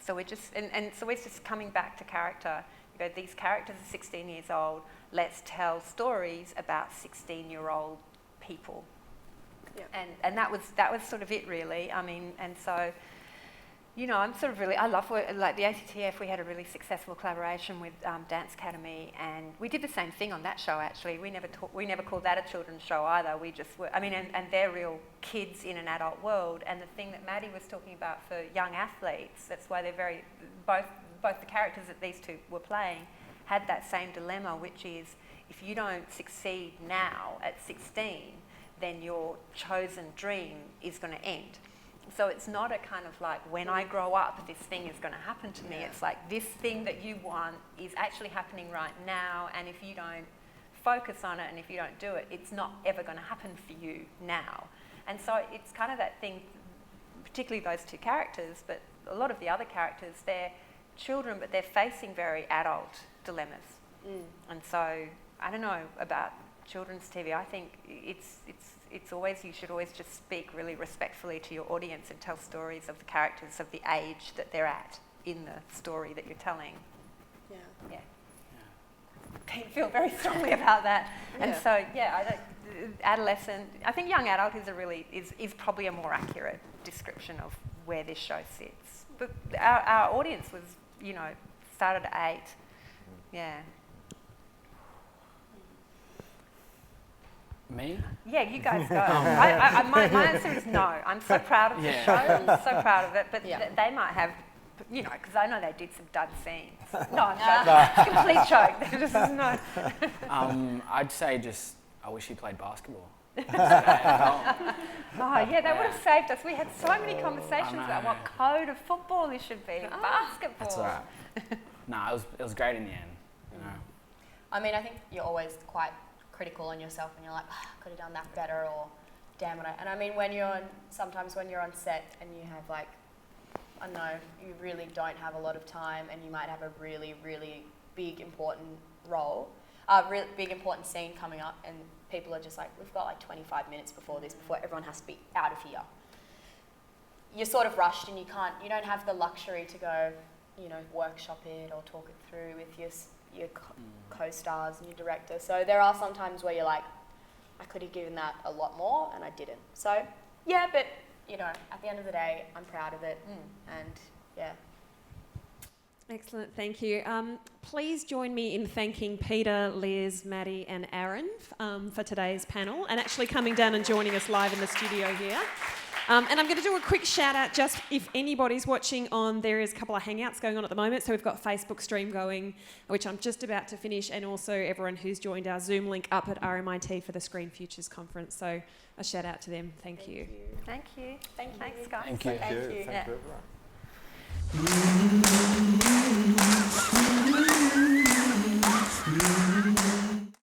So we're just, and so it's just coming back to character. You go, these characters are 16 years old. Let's tell stories about 16-year-old people. And that was sort of it, really. I mean, and so, you know, I'm sort of really, I love like the ACTF. We had a really successful collaboration with Dance Academy, and we did the same thing on that show. Actually, we never called that a children's show either. We just were, I mean, and they're real kids in an adult world. And the thing that Maddie was talking about for young athletes, that's why they're both the characters that these two were playing had that same dilemma, which is if you don't succeed now at 16, then your chosen dream is going to end. So it's not a kind of like, when I grow up, this thing is going to happen to me. It's like, this thing that you want is actually happening right now, and if you don't focus on it and if you don't do it, it's not ever going to happen for you now. And so it's kind of that thing, particularly those two characters, but a lot of the other characters, they're children, but they're facing very adult dilemmas. And so, I don't know about children's TV. I think it's always, you should always just speak really respectfully to your audience and tell stories of the characters of the age that they're at in the story that you're telling. Yeah. I feel very strongly about that. And so, adolescent, I think young adult is probably a more accurate description of where this show sits. But our audience was, you know, started at 8. Yeah. Me? Yeah, you guys go. My answer is no. I'm so proud of the show. I'm so proud of it. But they might have, you know, because I know they did some dud scenes. No, I'm joking. Complete joke. They're just no. I'd say just, I wish he played basketball. Oh, yeah, that would have saved us. We had so many conversations about what code of football this should be. Basketball. That's all right. Nah, it was great in the end, you know. I mean, I think you're always quite critical on yourself and you're like, oh, I could have done that better, or damn it. And I mean, sometimes when you're on set and you have like, I don't know, you really don't have a lot of time and you might have a really, really big important role, big important scene coming up, and people are just like, we've got like 25 minutes before everyone has to be out of here. You're sort of rushed and you don't have the luxury to go, you know, workshop it or talk it through with your co-stars and your director. So there are some times where you're like, I could have given that a lot more and I didn't. So yeah, but you know, at the end of the day, I'm proud of it, and yeah. Excellent, thank you. Please join me in thanking Peter, Liz, Maddie and Aaron for today's panel, and actually coming down and joining us live in the studio here. And I'm going to do a quick shout out just if anybody's watching on, there is a couple of hangouts going on at the moment. So we've got Facebook stream going, which I'm just about to finish, and also everyone who's joined our Zoom link up at RMIT for the Screen Futures Conference. So a shout out to them. Thank you. Thank you. Thank you. Thanks, guys. Thank you. Thank you. Yeah. Thank you, everyone.